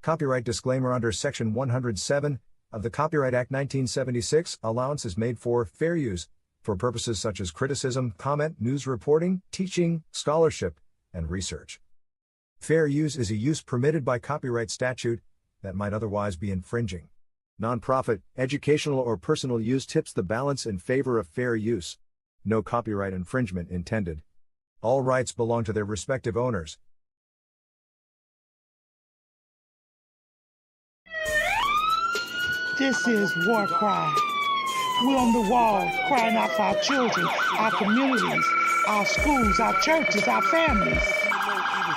Copyright disclaimer: under Section 107 of the Copyright Act 1976, allowance is made for fair use for purposes such as criticism, comment, news reporting, teaching, scholarship, and research. Fair use is a use permitted by copyright statute that might otherwise be infringing. Nonprofit, educational, or personal use tips the balance in favor of fair use. No copyright infringement intended. All rights belong to their respective owners. This is War Cry. We're on the wall crying out for our children, our communities, our schools, our churches, our families.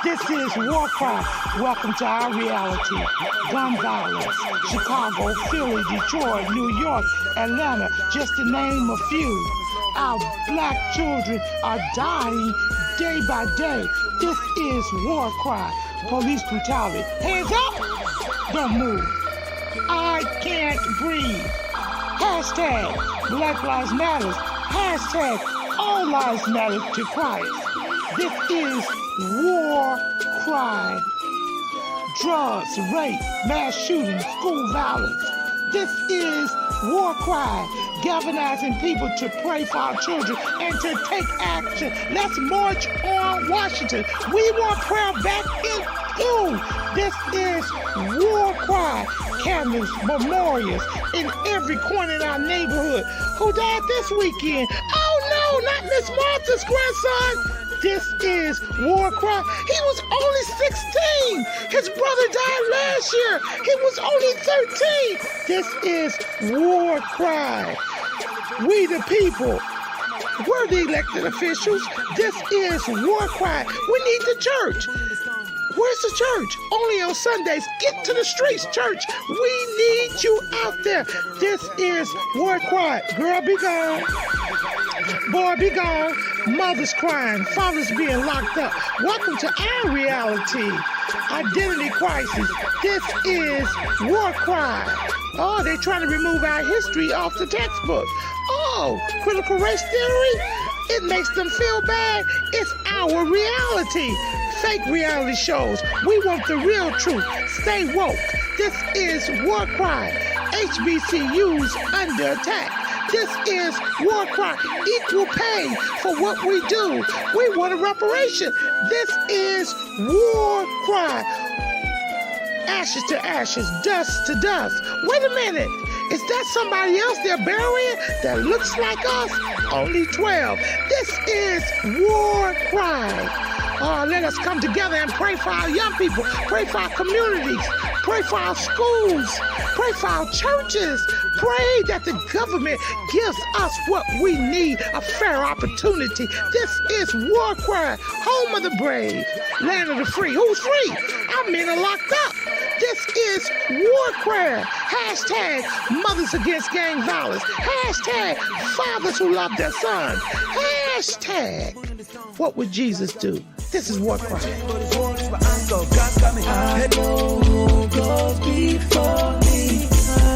This is War Cry. Welcome to our reality. Gun violence, Chicago, Philly, Detroit, New York, Atlanta, just to name a few. Our black children are dying day by day. This is War Cry. Police brutality. Hands up! Don't move. I can't breathe. Hashtag Black Lives Matter. Hashtag All Lives Matter to Christ. This is War Cry. Drugs, rape, mass shootings, school violence. This is War Cry. Galvanizing people to pray for our children and to take action. Let's march on Washington. We want prayer back in school. This is War Cry. Cameras, memorials in every corner in our neighborhood. Who died this weekend? Oh no, not Miss Martha's grandson. This is War Cry. He was only 16. His brother died last year. He was only 13. This is War Cry. We the people. We're the elected officials. This is War Cry. We need the church. Where's the church? Only on Sundays. Get to the streets, church. We need you out there. This is War Cry. Girl, be gone. Boy, be gone. Mothers crying. Fathers being locked up. Welcome to our reality. Identity crisis. This is War Cry. Oh, they're trying to remove our history off the textbook. Oh, critical race theory? It makes them feel bad. It's our reality. Fake reality shows. We want the real truth. Stay woke. This is War Cry. HBCUs under attack. This is War Cry. Equal pay for what we do. We want a reparation. This is War Cry. Ashes to ashes, dust to dust. Wait a minute. Is that somebody else they're burying that looks like us? Only 12. This is War Cry. Let us come together and pray for our young people, pray for our communities, pray for our schools, pray for our churches, pray that the government gives us what we need, a fair opportunity. This is War Cry, home of the brave, land of the free. Who's free? Our men are locked up. This is War Cry. Hashtag mothers against gang violence. Hashtag fathers who love their sons. Hashtag what would Jesus do? This is War Cry. I know who goes before me.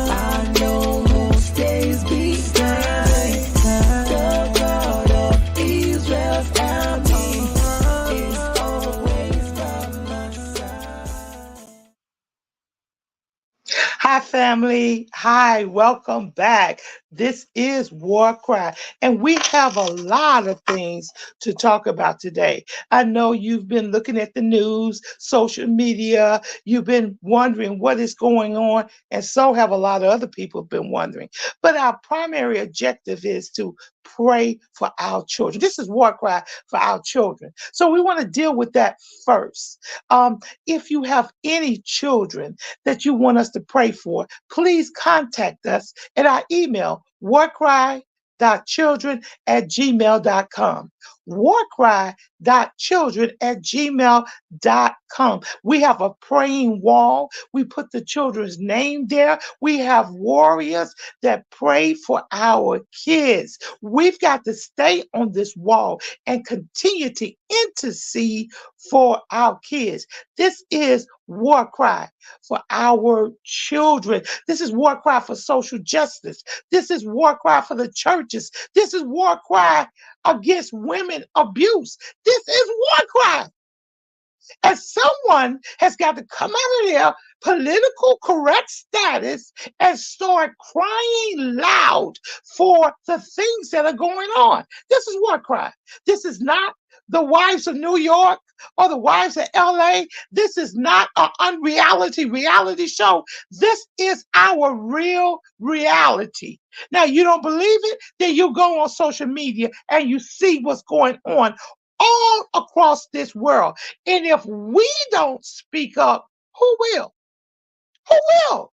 I know who stays behind. The God of Israel's army is always by my side. Hi, family. Hi, welcome back. This is War Cry, and we have a lot of things to talk about today. I know you've been looking at the news, social media, you've been wondering what is going on, and so have a lot of other people been wondering. But our primary objective is to pray for our children. This is War Cry for our children. So we want to deal with that first. If you have any children that you want us to pray for, please contact us at our email, warcry.children@gmail.com. warcry.children@gmail.com. We have a praying wall. We put the children's name there. We have warriors that pray for our kids. We've got to stay on this wall and continue to intercede for our kids. This is War Cry for our children. This is War Cry for social justice. This is War Cry for the churches. This is War Cry against women abuse. This is War Cry And someone has got to come out of their political correct status and start crying loud for the things that are going on. This is war cry. This is not the wives of New York or the wives of LA. This is not an unreality reality show. This is our real reality. Now, you don't believe it? Then you go on social media and you see what's going on all across this world. And if we don't speak up, who will? Who will?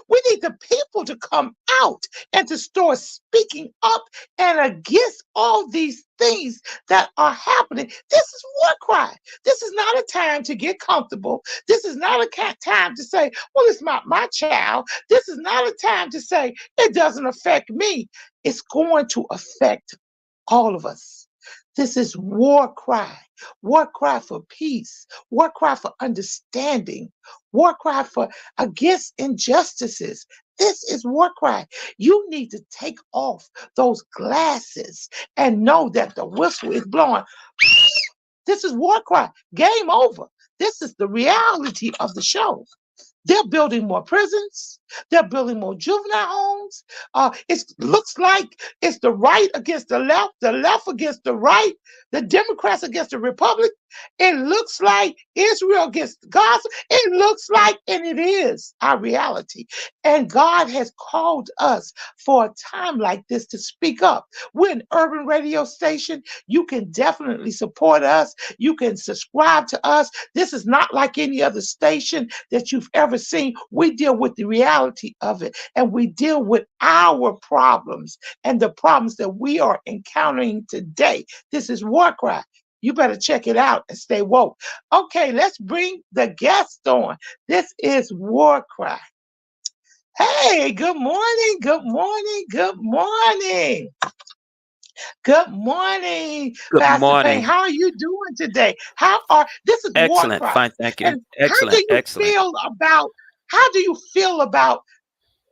We need the people to come out and to start speaking up and against all these things that are happening. This is war cry. This is not a time to get comfortable. This is not a time to say, well, it's not my child. This is not a time to say, it doesn't affect me. It's going to affect all of us. This is war cry for peace, war cry for understanding, war cry for against injustices. This is war cry. You need to take off those glasses and know that the whistle is blowing. This is war cry. Game over. This is the reality of the show. They're building more prisons. They're building more juvenile homes. It looks like it's the right against the left against the right, the Democrats against the Republic. It looks like Israel against Gaza. It looks like, and it is our reality. And God has called us for a time like this to speak up. We're an urban radio station. You can definitely support us. You can subscribe to us. This is not like any other station that you've ever seen. We deal with the reality of it, and we deal with our problems and the problems that we are encountering today. This is War Cry. You better check it out and stay woke. Okay, let's bring the guest on. This is War Cry. Hey, good morning, good morning, good morning. Good morning, Good Pastor Payne. morning. How are you doing today? This is War Excellent. Cry. Fine. Thank you. And Excellent. Excellent. how do you feel about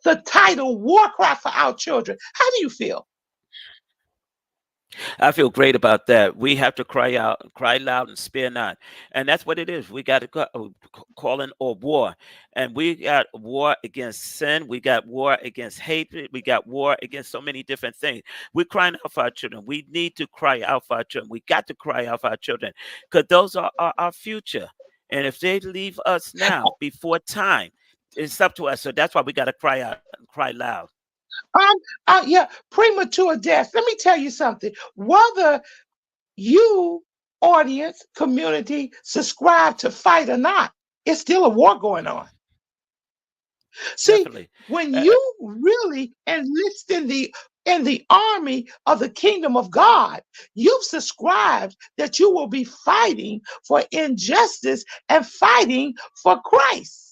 the title War Cry for Our Children? How do you feel? I feel great about that. We have to cry out, cry loud, and spare not. And that's what it is. We got to call in a war. And we got war against sin. We got war against hatred. We got war against so many different things. We're crying out for our children. We need to cry out for our children. We got to cry out for our children because those are our future. And if they leave us now before time, it's up to us. So that's why we got to cry out and cry loud. Yeah, premature death. Let me tell you something. Whether you, audience, community, subscribe to fight or not, it's still a war going on. See, Definitely. when you really enlist in the army of the kingdom of God, you've subscribed that you will be fighting for injustice and fighting for Christ.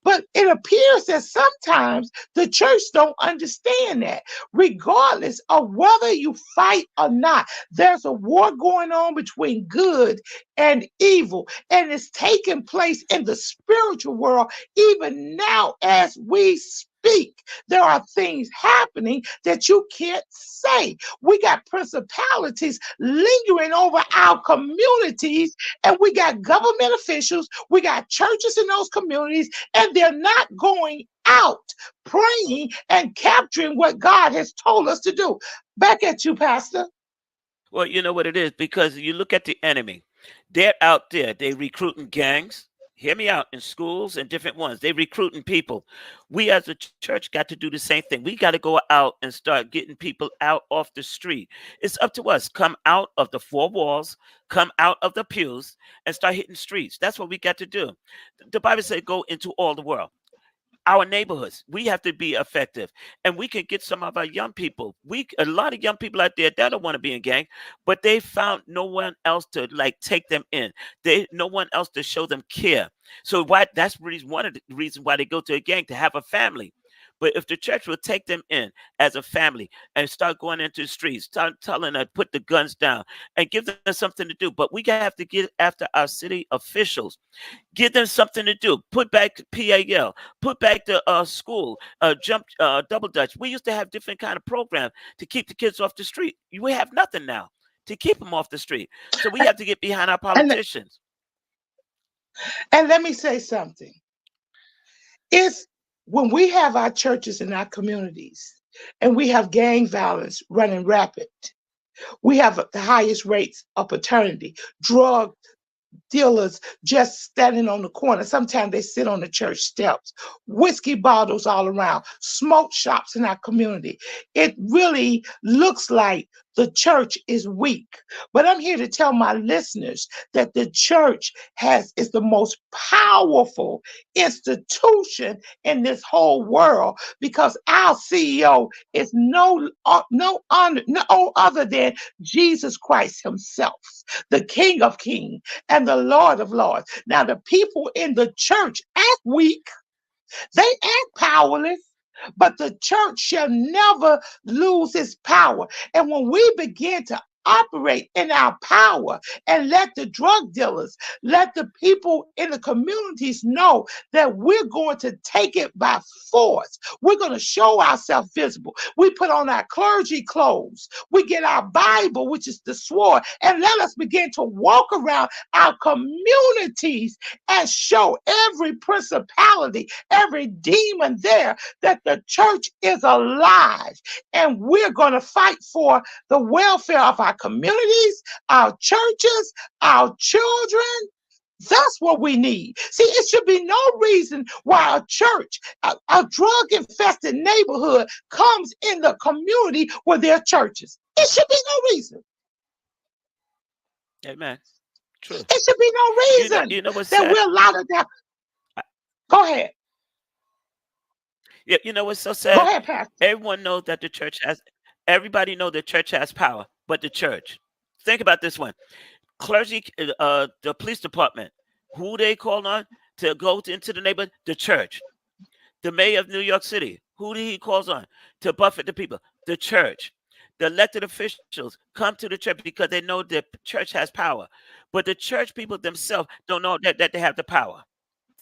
But it appears that sometimes the church don't understand that. Regardless of whether you fight or not, there's a war going on between good and evil, and it's taking place in the spiritual world even now as we speak. There are things happening that you can't say. We got principalities lingering over our communities, and we got government officials, we got churches in those communities, and they're not going out praying and capturing what God has told us to do. Back at you, Pastor. Well, you know what it is, because you look at the enemy. They're out there. They recruiting gangs. Hear me out, in schools and different ones. They recruiting people. We as a church got to do the same thing. We got to go out and start getting people out off the street. It's up to us. Come out of the four walls, come out of the pews, and start hitting streets. That's what we got to do. The Bible said go into all the world. Our neighborhoods, we have to be effective, and we can get some of our young people. A lot of young people out there that don't want to be in gang, but they found no one else to take them in. No one else to show them care. So that's really one of the reasons why they go to a gang, to have a family. But if the church will take them in as a family and start going into the streets, start telling them, put the guns down and give them something to do. But we have to get after our city officials. Give them something to do. Put back PAL. Put back the school. Double Dutch. We used to have different kind of programs to keep the kids off the street. We have nothing now to keep them off the street. So we have to get behind our politicians. And let me say something. It's when we have our churches and our communities and we have gang violence running rapid, we have the highest rates of paternity, drug dealers just standing on the corner. Sometimes they sit on the church steps, whiskey bottles all around, smoke shops in our community. It really looks like the church is weak. But I'm here to tell my listeners that the church is the most powerful institution in this whole world because our CEO is no other than Jesus Christ himself, the King of Kings and the Lord of Lords. Now, the people in the church act weak, they act powerless, but the church shall never lose its power. And when we begin to operate in our power and let the drug dealers, let the people in the communities know that we're going to take it by force. We're going to show ourselves visible. We put on our clergy clothes. We get our Bible, which is the sword, and let us begin to walk around our communities and show every principality, every demon there that the church is alive. And we're going to fight for the welfare of our communities, our churches, our children. That's what we need. See, it should be no reason why a church, a drug infested neighborhood comes in the community where there are churches. It should be no reason. Amen. True. It should be no reason You know what's that sad? we're allowed to. Go ahead. Yeah, you know what's so Go sad? ahead, Pastor. Everyone knows that the church has. Everybody know the church has power, but the church. Think about this one: clergy, the police department. Who they call on to go into the neighborhood? The church. The mayor of New York City. Who do he calls on to buffet the people? The church. The elected officials come to the church because they know the church has power, but the church people themselves don't know that they have the power.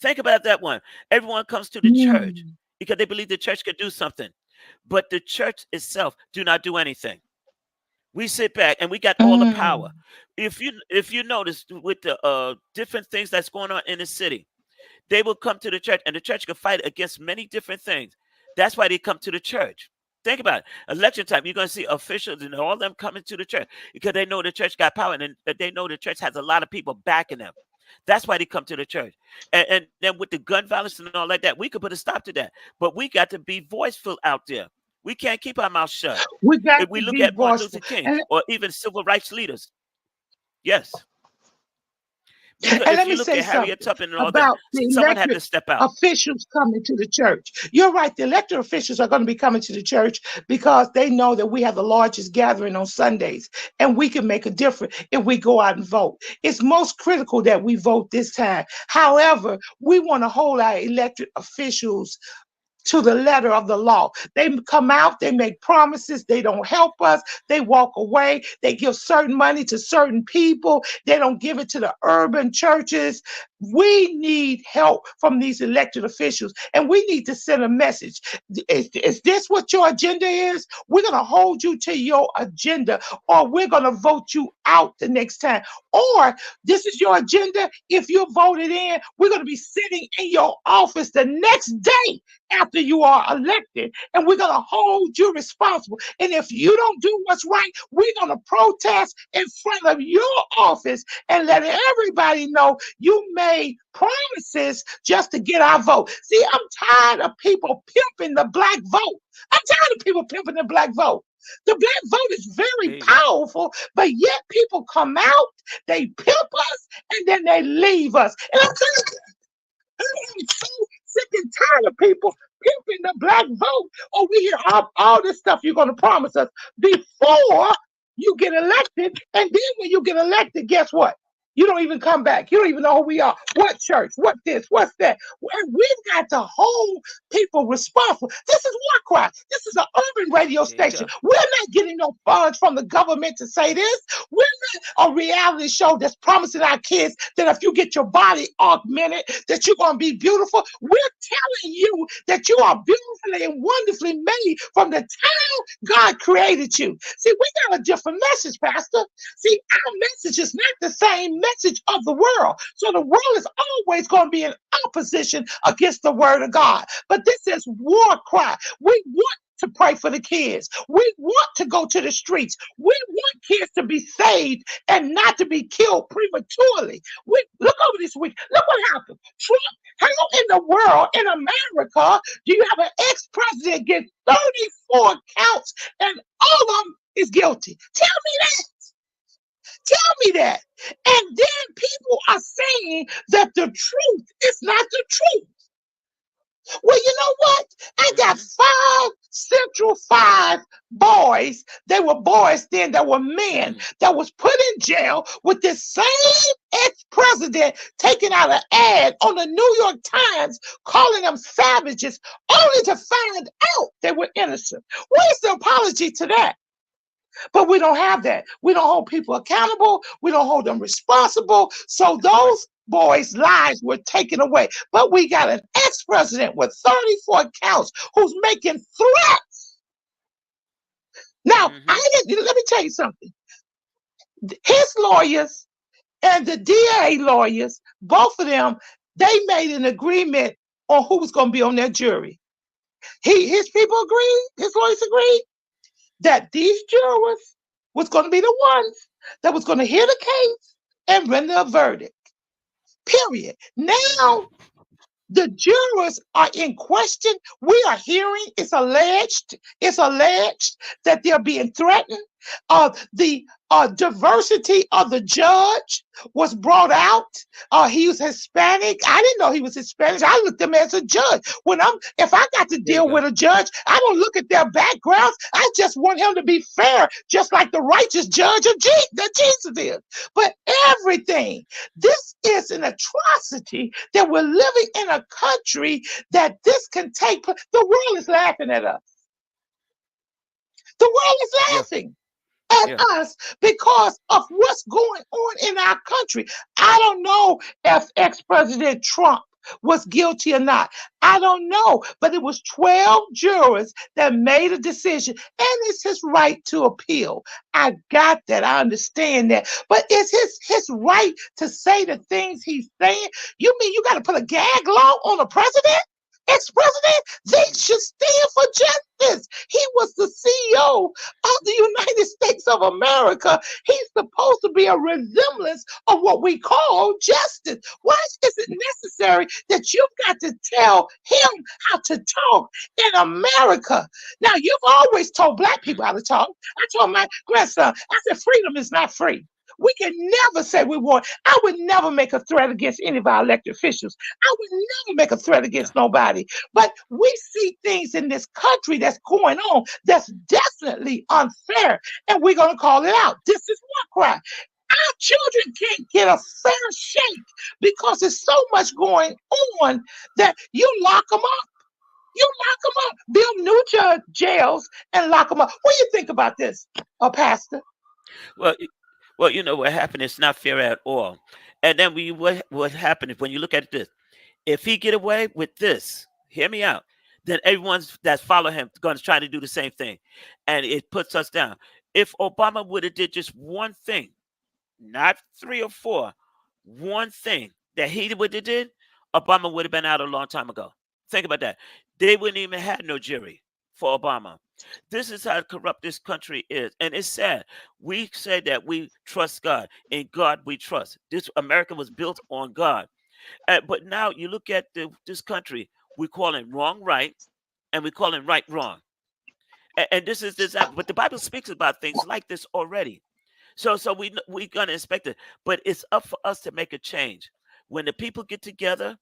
Think about that one. Everyone comes to the church Mm, because they believe the church could do something, but the church itself do not do anything. We sit back and we got all the power. mm, If you notice with the different things that's going on in the city, they will come to the church, and the church can fight against many different things. That's why they come to the church. Think about it. Election time, you're going to see officials and all them coming to the church because they know the church got power, and they know the church has a lot of people backing them. That's why they come to the church. And then with the gun violence and all like that, we could put a stop to that. But we got to be voiceful out there. We can't keep our mouth shut. we got If we to look be at Martin Luther voiceful. King And, or even civil rights leaders, yes. Because and if let you me look say at Harriet something Tubman and all them, about the someone had elected to step out. officials coming to the church. You're right. The elected officials are going to be coming to the church because they know that we have the largest gathering on Sundays and we can make a difference if we go out and vote. It's most critical that we vote this time. However, we want to hold our elected officials to the letter of the law. They come out, they make promises, they don't help us, they walk away, they give certain money to certain people, they don't give it to the urban churches. We need help from these elected officials, and we need to send a message. Is this what your agenda is? We're going to hold you to your agenda, or we're going to vote you out the next time. Or this is your agenda. If you're voted in, we're going to be sitting in your office the next day after you are elected, and we're going to hold you responsible. And if you don't do what's right, we're going to protest in front of your office and let everybody know you made promises just to get our vote. See, I'm tired of people pimping the black vote. I'm tired of people pimping the black vote. The black vote is very There you go. powerful, but yet people come out, they pimp us, and then they leave us. And I'm so sick and tired of people pimping the black vote. Oh, we hear all this stuff you're going to promise us before you get elected. And then when you get elected, guess what? You don't even come back. You don't even know who we are. What church? What this? What's that? And we've got to hold people responsible. This is War Cry. This is an urban radio There you station. go. We're not getting no funds from the government to say this. We're not a reality show that's promising our kids that if you get your body augmented, that you're going to be beautiful. We're telling you that you are beautifully and wonderfully made from the time God created you. See, we got a different message, Pastor. See, our message is not the same message of the world. So the world is always going to be in opposition against the word of God. But this is war cry. We want to pray for the kids. We want to go to the streets. We want kids to be saved and not to be killed prematurely. We look over this week. Look what happened. Trump, how in the world, in America, do you have an ex-president get 34 counts and all of them is guilty? Tell me that. Tell me that. And then people are saying that the truth is not the truth. Well, you know what? I got 5 Central 5 boys. They were boys then that were men that was put in jail with this same ex-president taking out an ad on the New York Times calling them savages only to find out they were innocent. Where's the apology to that? But we don't have that. We don't hold people accountable. We don't hold them responsible. So those boys' lives were taken away. But we got an ex-president with 34 counts who's making threats. Now, let me tell you something. His lawyers and the DA lawyers, both of them, they made an agreement on who was going to be on their jury. His people agreed, his lawyers agreed that these jurors was going to be the ones that was going to hear the case and render a verdict. Period. Now, the jurors are in question. We are hearing it's alleged that they're being threatened. The diversity of the judge was brought out. He was Hispanic. I didn't know he was Hispanic. I looked at him as a judge. If I got to deal with a judge, I don't look at their backgrounds. I just want him to be fair, just like the righteous judge of that Jesus is. But everything, this is an atrocity that we're living in a country that this can take place. The world is laughing at us. The world is laughing at us because of what's going on in our country. I don't know if ex-President Trump was guilty or not. I don't know, but it was 12 jurors that made a decision, and it's his right to appeal. I got that. I understand that. But it's his right to say the things he's saying. You mean you got to put a gag law on a president? Ex-president, they should stand for justice. He was the CEO of the United States of America. He's supposed to be a resemblance of what we call justice. Why is it necessary that you've got to tell him how to talk in America? Now, you've always told Black people how to talk. I told my grandson, I said, freedom is not free. We can never say we want. I would never make a threat against any of our elected officials. I would never make a threat against nobody. But we see things in this country that's going on that's definitely unfair, and we're going to call it out. This is war cry. Our children can't get a fair shake because there's so much going on that you lock them up. You lock them up. Build new jails and lock them up. What do you think about this, Pastor? Well, you know what happened? It's not fair at all. And then what happened when you look at this? If he get away with this, hear me out, then everyone's that follow him going to try to do the same thing, and it puts us down. If Obama would have did just one thing, not 3 or 4, one thing that he would have did, Obama would have been out a long time ago. Think about that. They wouldn't even have no jury for Obama. This is how corrupt this country is. And it's sad. We say that we trust God. In God we trust. This America was built on God. But now you look at this country, we call it wrong right, and we call it right wrong. And this is this. But the Bible speaks about things like this already. So we're going to expect it. But it's up for us to make a change. When the people get together,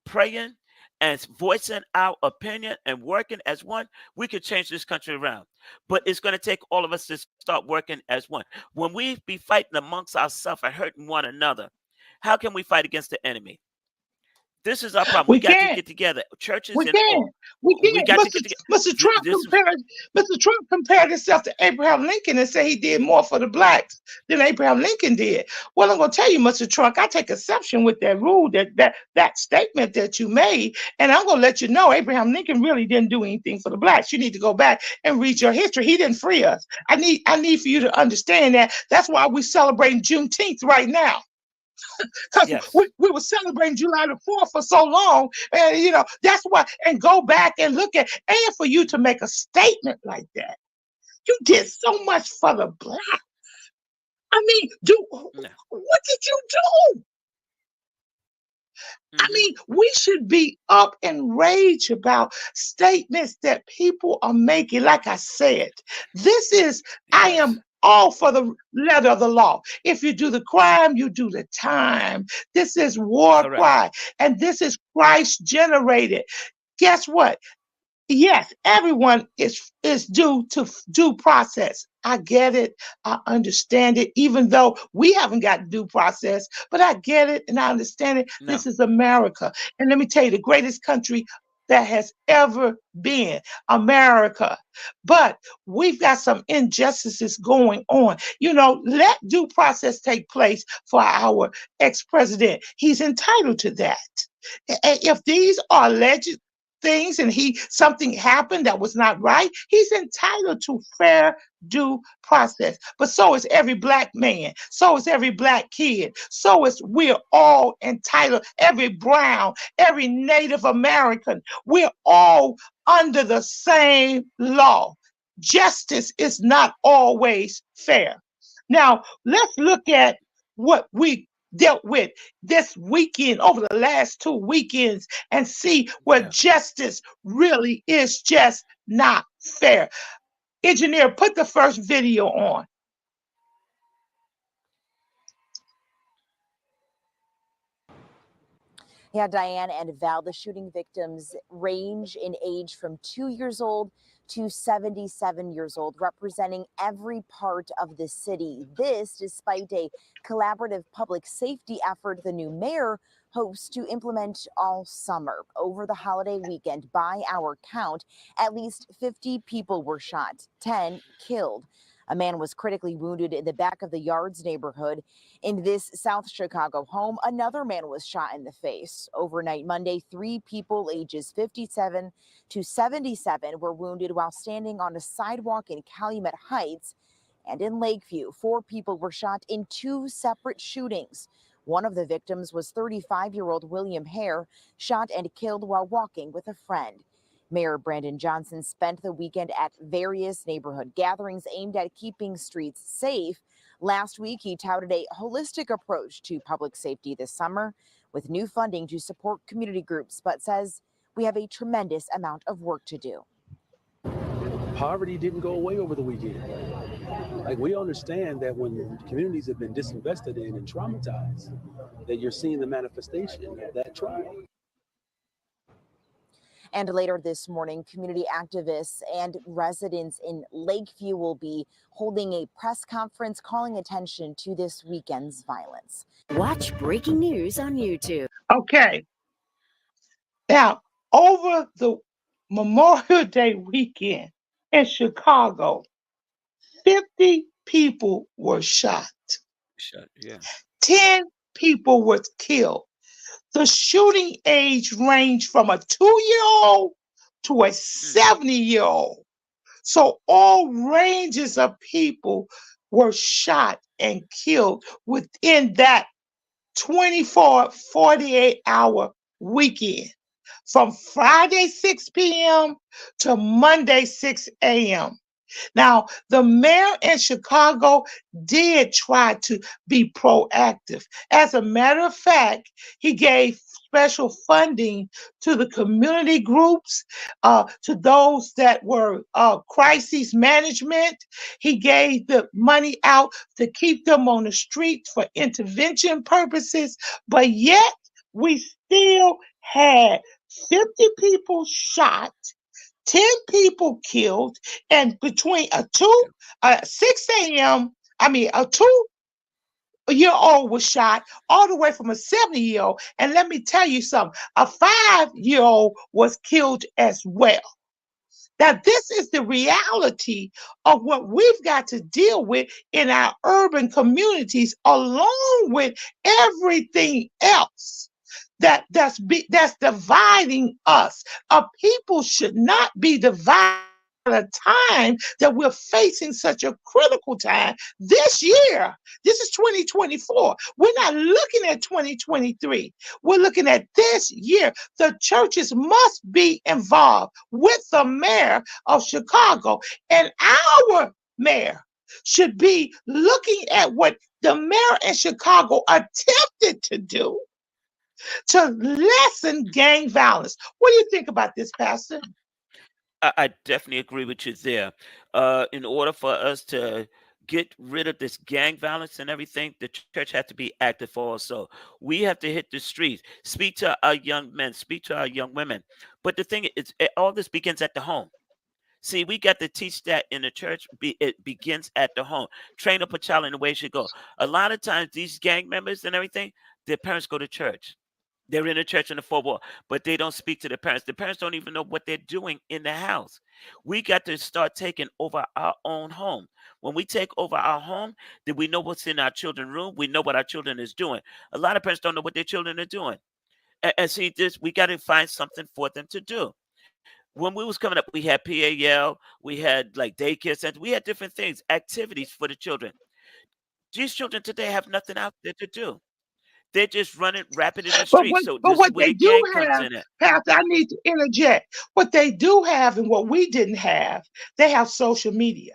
praying, and voicing our opinion and working as one, we could change this country around. But it's going to take all of us to start working as one. When we be fighting amongst ourselves and hurting one another, how can we fight against the enemy? This is our problem. We got to get together. Churches and all. We got to get together. Mr. Trump compared himself to Abraham Lincoln and said he did more for the blacks than Abraham Lincoln did. Well, I'm going to tell you, Mr. Trump, I take exception with that rule, that statement that you made, and I'm going to let you know Abraham Lincoln really didn't do anything for the blacks. You need to go back and read your history. He didn't free us. I need for you to understand that. That's why we're celebrating Juneteenth right now. because Yes. we were celebrating July the 4th for so long. And, that's why, and go back and look at, and for you to make a statement like that, you did so much for the black. I mean, No. what did you do? I Hmm. mean, we should be up and rage about statements that people are making. Like I said, this is, I Yes. am all for the letter of the law. If you do the crime, you do the time. This is war Correct. cry, and this is Christ generated. Guess what? Yes, everyone is due to due process. I get it. I understand it, even though we haven't got due process, but I get it and I understand it. No. This is America. And let me tell you, the greatest country that has ever been, America. But we've got some injustices going on. Let due process take place for our ex-president. He's entitled to that. If these are alleged things and something happened that was not right, he's entitled to fair due process. But so is every black man, so is every black kid, so is we're all entitled, every brown, every Native American, we're all under the same law. Justice is not always fair. Now let's look at what we dealt with this weekend, over the last 2 weekends, and see where Yeah. justice really is just not fair. Engineer, put the first video on. Yeah, Diane and Val, the shooting victims range in age from 2 years old to 77 years old, representing every part of the city. This despite a collaborative public safety effort the new mayor hopes to implement all summer. Over the holiday weekend, by our count, at least 50 people were shot, 10 killed. A man was critically wounded in the back of the Yards neighborhood. In this South Chicago home, another man was shot in the face. Overnight Monday, 3 people ages 57 to 77 were wounded while standing on a sidewalk in Calumet Heights. And in Lakeview, 4 people were shot in 2 separate shootings. One of the victims was 35-year-old William Hare, shot and killed while walking with a friend. Mayor Brandon Johnson spent the weekend at various neighborhood gatherings aimed at keeping streets safe. Last week, he touted a holistic approach to public safety this summer with new funding to support community groups, but says we have a tremendous amount of work to do. Poverty didn't go away over the weekend. Like, we understand that when communities have been disinvested in and traumatized, that you're seeing the manifestation of that trauma. And later this morning, community activists and residents in Lakeview will be holding a press conference calling attention to this weekend's violence. Watch breaking news on YouTube. Okay. Now, over the Memorial Day weekend in Chicago, 50 people were shot. Yeah. 10 people were killed. The shooting age ranged from a 2-year-old to a 70-year-old. So all ranges of people were shot and killed within that 24, 48-hour weekend, from Friday 6 p.m. to Monday 6 a.m. Now, the mayor in Chicago did try to be proactive. As a matter of fact, he gave special funding to the community groups, to those that were crisis management. He gave the money out to keep them on the streets for intervention purposes, but yet we still had 50 people shot, 10 people killed, and between a 6 a.m., a 2-year-old was shot, all the way from a 70-year-old. And let me tell you something, a 5-year-old was killed as well. Now, this is the reality of what we've got to deal with in our urban communities, along with everything else that's dividing us. People should not be divided a time that we're facing such a critical time this year. This is 2024. We're not looking at 2023. We're looking at this year. The churches must be involved with the mayor of Chicago, and our mayor should be looking at what the mayor in Chicago attempted to do to lessen gang violence. What do you think about this, Pastor? I definitely agree with you there. In order for us to get rid of this gang violence and everything, the church had to be active also. We have to hit the streets, speak to our young men, speak to our young women. But the thing is, all this begins at the home. See, we got to teach that in the church. It begins at the home. Train up a child in the way it should go. A lot of times, these gang members and everything, their parents go to church. They're in the church in the four wall, but they don't speak to the parents. The parents don't even know what they're doing in the house. We got to start taking over our own home. When we take over our home, then we know what's in our children's room. We know what our children is doing. A lot of parents don't know what their children are doing. And see, this we got to find something for them to do. When we was coming up, we had PAL, we had like daycare centers, we had different things, activities for the children. These children today have nothing out there to do. They're just running rapid in the But streets. So this is what where they the do gang comes have, in at. Pastor, I need to interject. What they do have and what we didn't have, they have social media.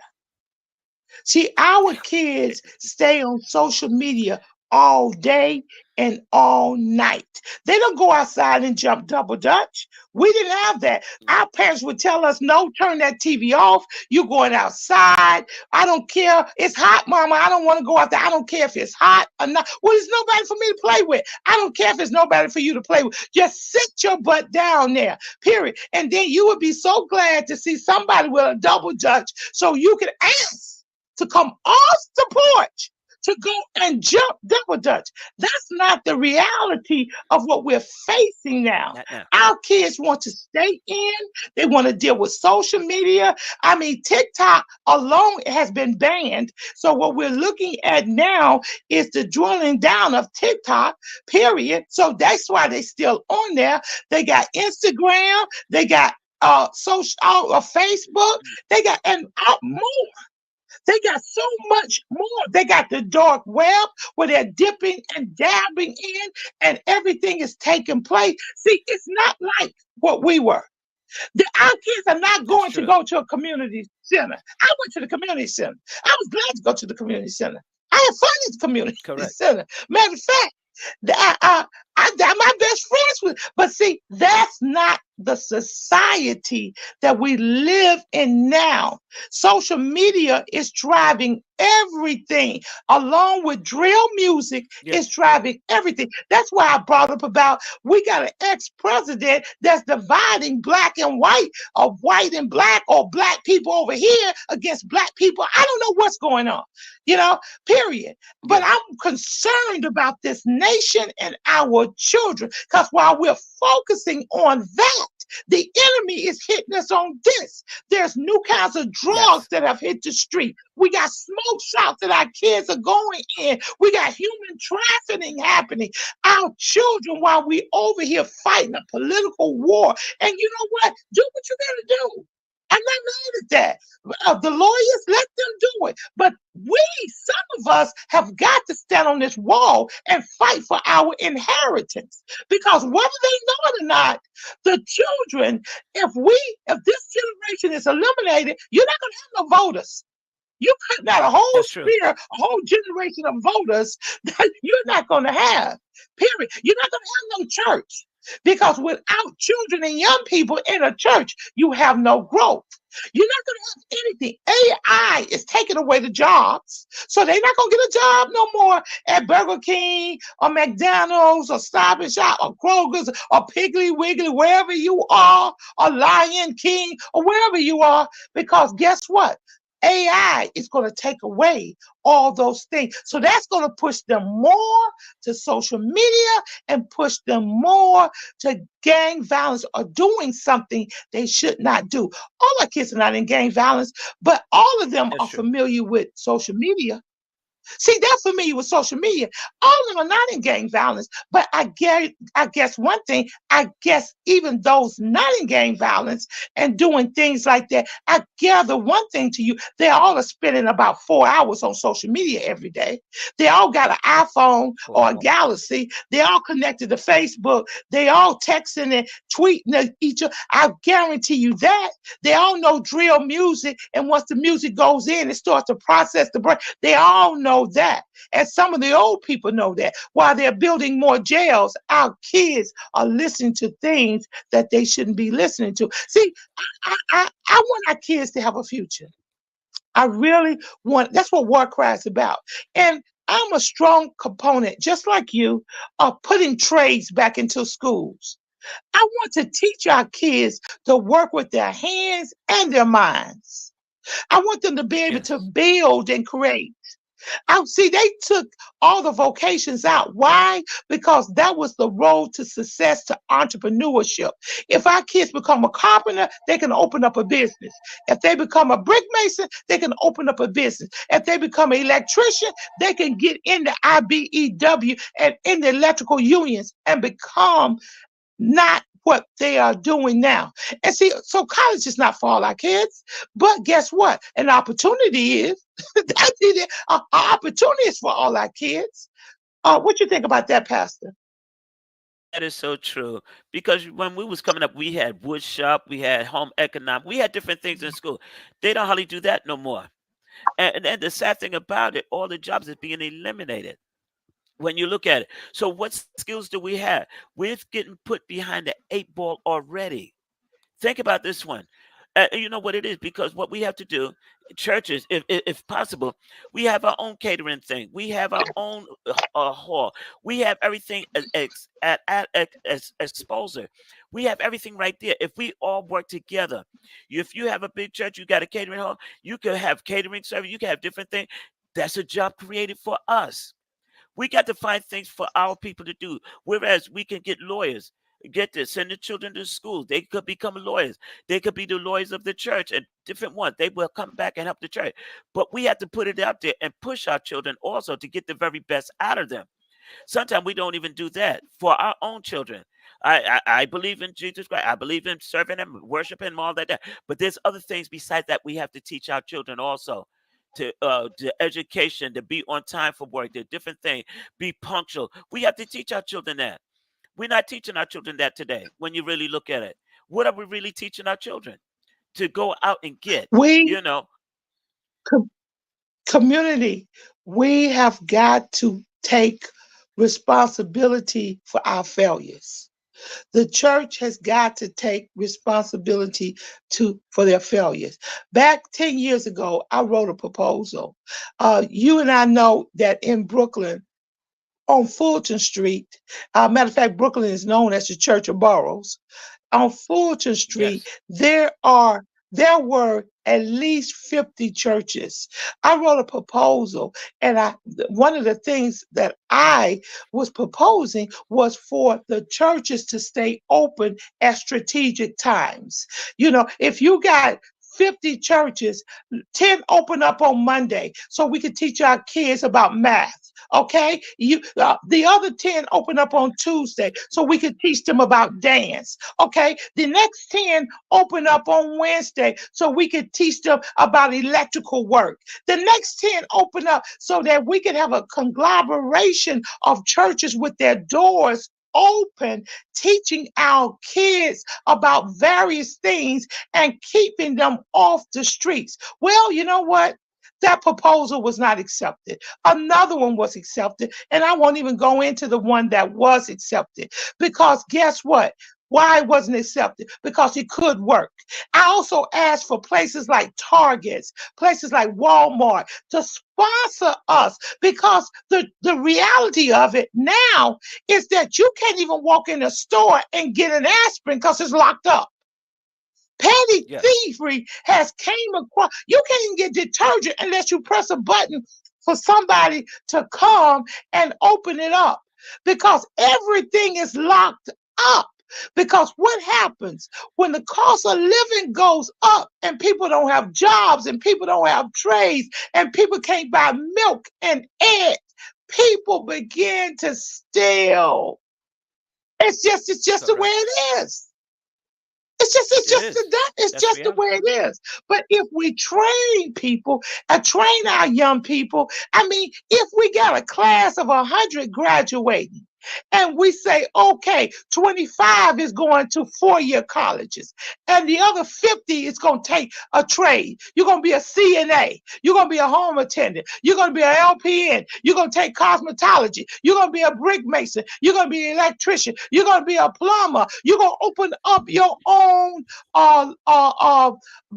See, our kids stay on social media all day and all night. They don't go outside and jump double dutch. We didn't have that. Our parents would tell us, no, turn that TV off. You're going outside. I don't care. It's hot, mama. I don't want to go out there. I don't care if it's hot or not. Well, there's nobody for me to play with. I don't care if there's nobody for you to play with. Just sit your butt down there, period. And then you would be so glad to see somebody with a double dutch so you can ask to come off the porch to go and jump double dutch. That's not the reality of what we're facing now. Our kids want to stay in. They want to deal with social media. I mean, TikTok alone has been banned. So what we're looking at now is the drilling down of TikTok, period. So that's why they're still on there. They got Instagram. They got social Facebook. They got and more. They got so much more. They got the dark web where they're dipping and dabbing in and everything is taking place. See, it's not like what we were. Our kids are not going to go to a community center. I went to the community center. I was glad to go to the community center. I had fun at the community center. Matter of fact, my best friends with, but see, that's not the society that we live in now. Social media is driving everything, along with drill music, is driving everything. That's why I brought up about we got an ex-president that's dividing black and white, or white and black, or black people over here against black people. I don't know what's going on, period. But I'm concerned about this nation and our children, because while we're focusing on that, the enemy is hitting us on this. There's new kinds of drugs that have hit the street. We got smoke shops that our kids are going in. We got human trafficking happening. Our children, while we over here fighting a political war, and you know what? Do what you gotta do. I'm not mad at that. The lawyers, let them do it. But some of us have got to stand on this wall and fight for our inheritance. Because whether they know it or not, the children, if this generation is eliminated, you're not going to have no voters. You cutting out a whole sphere, a whole generation of voters that you're not going to have. Period. You're not going to have no church. Because without children and young people in a church, you have no growth. You're not going to have anything. AI is taking away the jobs. So they're not going to get a job no more at Burger King or McDonald's or Stop and Shop or Kroger's or Piggly Wiggly, wherever you are, or Lion King or wherever you are. Because guess what? AI is going to take away all those things. So that's going to push them more to social media and push them more to gang violence or doing something they should not do. All our kids are not in gang violence, but all of them are familiar with social media. See, they're familiar with social media. All of them are not in gang violence, but I guess one thing, I guess even those not in gang violence and doing things like that, I gather one thing to you, they all are spending about 4 hours on social media every day. They all got an iPhone or a Wow. Galaxy. They all connected to Facebook. They all texting and tweeting at each other. I guarantee you that. They all know drill music, and once the music goes in, it starts to process the brain. They all know that. And some of the old people know that. While they're building more jails, our kids are listening to things that they shouldn't be listening to. See, I want our kids to have a future. I really want, that's what War Cry is about. And I'm a strong component, just like you, of putting trades back into schools. I want to teach our kids to work with their hands and their minds. I want them to be able to Yes. build and create. I see they took all the vocations out. Why? Because that was the road to success, to entrepreneurship. If our kids become a carpenter, they can open up a business. If they become a brick mason, they can open up a business. If they become an electrician, they can get into IBEW and in the electrical unions and become not what they are doing now. And see, so college is not for all our kids, but guess what? An opportunity is. That's it. An opportunity is for all our kids. What you think about that, Pastor? That is so true. Because when we was coming up, we had wood shop, we had home economic, we had different things in school. They don't hardly do that no more. And the sad thing about it, all the jobs is being eliminated when you look at it. So what skills do we have? We're getting put behind the 8 ball already. Think about this one. You know what it is, because what we have to do, churches, if possible, we have our own catering thing. We have our own hall. We have everything as exposure. We have everything right there. If we all work together, if you have a big church, you got a catering hall. You could have catering service. You can have different things. That's a job created for us. We got to find things for our people to do. Whereas we can get lawyers. Get this, send the children to school. They could become lawyers. They could be the lawyers of the church and different ones. They will come back and help the church. But we have to put it out there and push our children also to get the very best out of them. Sometimes we don't even do that for our own children. I believe in Jesus Christ. I believe in serving Him, worshiping Him, all that. But there's other things besides that we have to teach our children also. To education, to be on time for work, the different things, be punctual. We have to teach our children that. We're not teaching our children that today. When you really look at it, what are we really teaching our children to go out and get? We, You know, com- community, we have got to take responsibility for our failures. The church has got to take responsibility for their failures. Back 10 years ago, I wrote a proposal. You and I know that in Brooklyn, on Fulton Street, matter of fact, Brooklyn is known as the Church of Boroughs. On Fulton Street, yes, there were at least 50 churches. I wrote a proposal, and one of the things that I was proposing was for the churches to stay open at strategic times. You know, if you got 50 churches, 10 open up on Monday so we could teach our kids about math. Okay, the other 10 open up on Tuesday so we could teach them about dance. Okay, the next 10 open up on Wednesday so we could teach them about electrical work. The next 10 open up so that we could have a conglomeration of churches with their doors open, teaching our kids about various things and keeping them off the streets. Well, you know what? That proposal was not accepted. Another one was accepted, and I won't even go into the one that was accepted because guess what? Why it wasn't accepted? Because it could work. I also asked for places like Targets, places like Walmart to sponsor us because the reality of it now is that you can't even walk in a store and get an aspirin because it's locked up. Petty yes, thievery has came across. You can't even get detergent unless you press a button for somebody to come and open it up because everything is locked up. Because what happens when the cost of living goes up and people don't have jobs and people don't have trades and people can't buy milk and eggs, people begin to steal. It's just the way Correct. it is. It's It just is. that it's That's just the reality. way it is. But if we train people and train our young people, I mean, if we got a class of 100 graduating and we say, okay, 25 is going to 4-year colleges and the other 50 is going to take a trade. You're going to be a CNA. You're going to be a home attendant. You're going to be an LPN. You're going to take cosmetology. You're going to be a brick mason. You're going to be an electrician. You're going to be a plumber. You're going to open up your own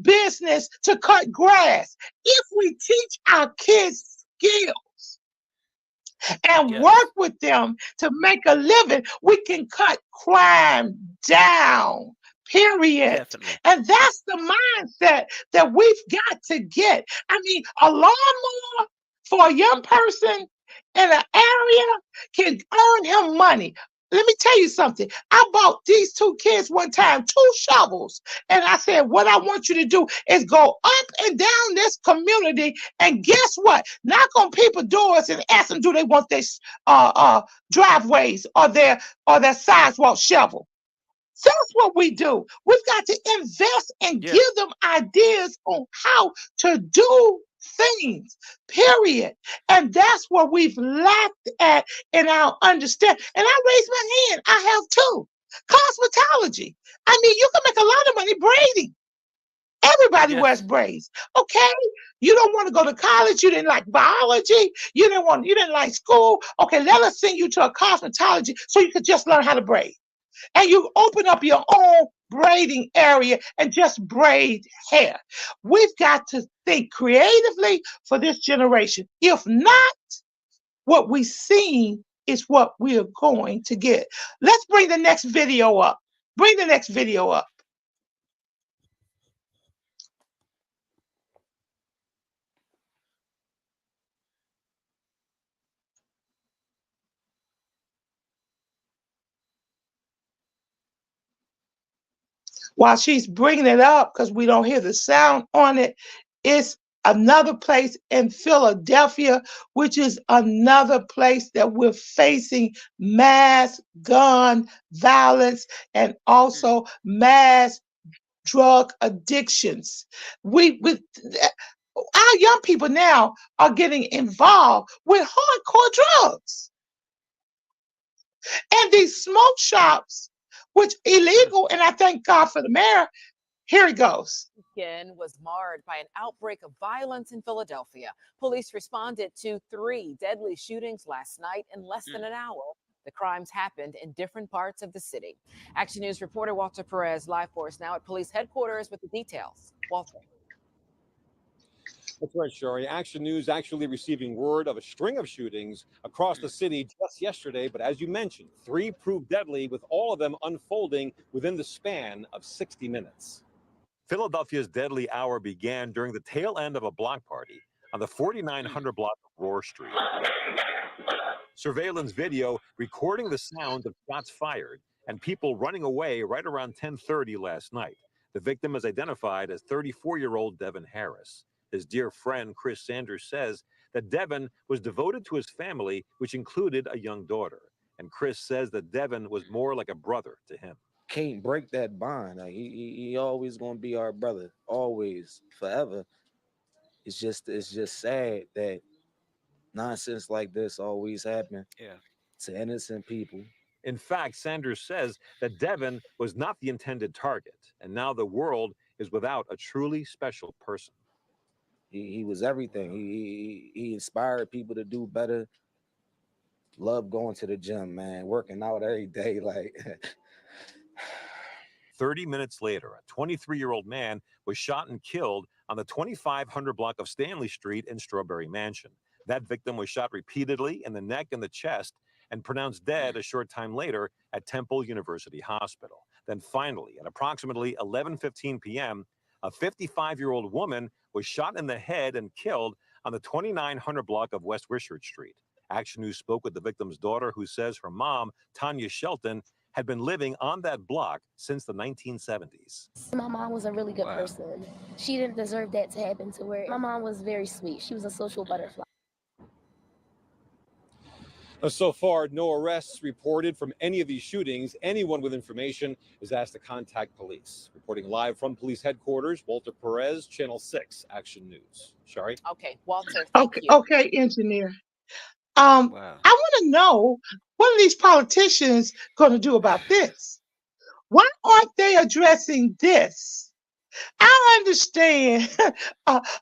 business to cut grass. If we teach our kids skills and Yes, work with them to make a living, we can cut crime down. Period. definitely. And that's the mindset that we've got to get. I mean, a lawnmower for a young person in an area can earn him money. Let me tell you something. I bought these 2 kids one time 2 shovels. And I said, what I want you to do is go up and down this community. And guess what? Knock on people's doors and ask them, do they want their driveways or their sidewalk shovel? That's what we do. We've got to invest and Yeah. give them ideas on how to do things, period. And that's what we've lacked at in our understanding. And I raise my hand. I have too. Cosmetology. I mean, you can make a lot of money braiding. Everybody wears Yes. braids. Okay. You don't want to go to college. You didn't like biology. You didn't like school. Okay, let us send you to a cosmetology so you could just learn how to braid. And you open up your own braiding area and just braid hair. We've got to think creatively for this generation. If not, what we've seen is what we are going to get. Let's bring the next video up. Bring the next video up. While she's bringing it up, because we don't hear the sound on it, it's another place in Philadelphia, which is another place that we're facing mass gun violence and also mass drug addictions. Our young people now are getting involved with hardcore drugs. And these smoke shops, which illegal, and I thank God for the mayor. Here it goes. Weekend was marred by an outbreak of violence in Philadelphia. Police responded to 3 deadly shootings last night in less than an hour. The crimes happened in different parts of the city. Action News reporter Walter Perez live for us now at police headquarters with the details. Walter. That's right, Shari. Action News actually receiving word of a string of shootings across the city just yesterday. But as you mentioned, 3 proved deadly, with all of them unfolding within the span of 60 minutes. Philadelphia's deadly hour began during the tail end of a block party on the 4900 block of Roar Street. Surveillance video recording the sound of shots fired and people running away right around 10:30 last night. The victim is identified as 34-year-old Devin Harris. His dear friend, Chris Sanders, says that Devin was devoted to his family, which included a young daughter. And Chris says that Devin was more like a brother to him. Can't break that bond. Like he always gonna be our brother, always, forever. It's just sad that nonsense like this always happen to innocent people. In fact, Sanders says that Devin was not the intended target, and now the world is without a truly special person. He was everything. He inspired people to do better. Love going to the gym, man, working out every day. Like 30 minutes later, a 23-year-old man was shot and killed on the 2500 block of Stanley Street in Strawberry Mansion. That victim was shot repeatedly in the neck and the chest and pronounced dead a short time later at Temple University Hospital. Then finally, at approximately 11:15 p.m., a 55-year-old woman was shot in the head and killed on the 2900 block of West Wishart Street. Action News spoke with the victim's daughter, who says her mom, Tanya Shelton, had been living on that block since the 1970s. My mom was a really good Wow. person. She didn't deserve that to happen to her. My mom was very sweet. She was a social butterfly. So far, no arrests reported from any of these shootings. Anyone with information is asked to contact police. Reporting live from police headquarters, Walter Perez, Channel 6 Action News. Shari? Okay, Walter, thank you. Okay, engineer. Wow. I want to know, what are these politicians going to do about this? Why aren't they addressing this? I understand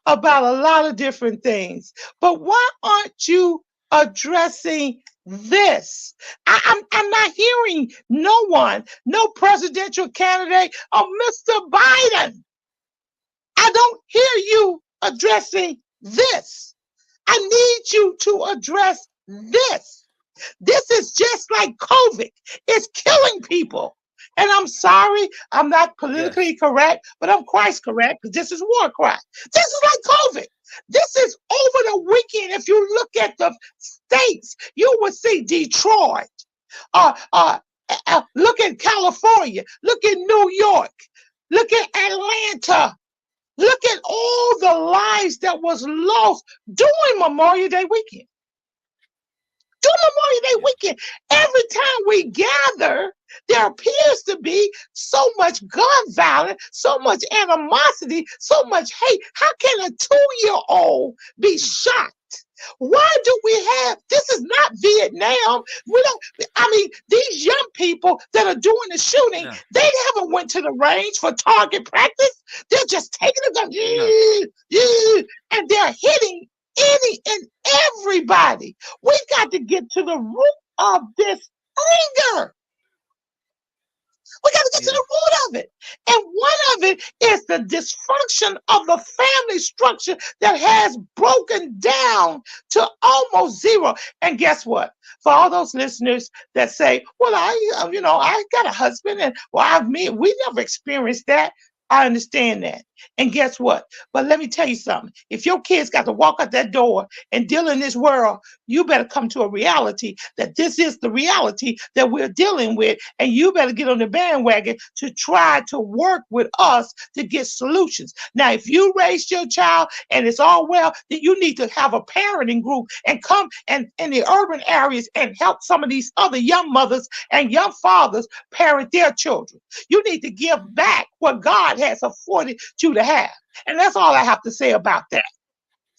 about a lot of different things, but why aren't you addressing this? I'm not hearing no one, no presidential candidate, Mr. Biden. I don't hear you addressing this. I need you to address this. This is just like COVID. It's killing people. And I'm sorry, I'm not politically correct, but I'm Christ correct because this is war cry. This is like COVID. This is over the weekend. If you look at the states, you will see Detroit. Look at California. Look at New York. Look at Atlanta. Look at all the lives that was lost during Memorial Day weekend. During Memorial Day weekend, every time we gather, there appears to be so much gun violence, so much animosity, so much hate. How can a 2-year-old be shot? Why do we have, this is not Vietnam. These young people that are doing the shooting, they haven't went to the range for target practice. They're just taking a gun, and they're hitting any and everybody. We got to get to the root of this anger. We got to get to the root of it. And one of it is the dysfunction of the family structure that has broken down to almost zero. And guess what? For all those listeners that say, well, I got a husband and we never experienced that. I understand that. And guess what? But let me tell you something. If your kids got to walk out that door and deal in this world, you better come to a reality that this is the reality that we're dealing with. And you better get on the bandwagon to try to work with us to get solutions. Now, if you raised your child and it's all well, then you need to have a parenting group and come and in the urban areas and help some of these other young mothers and young fathers parent their children. You need to give back what God has afforded you to have. And that's all I have to say about that.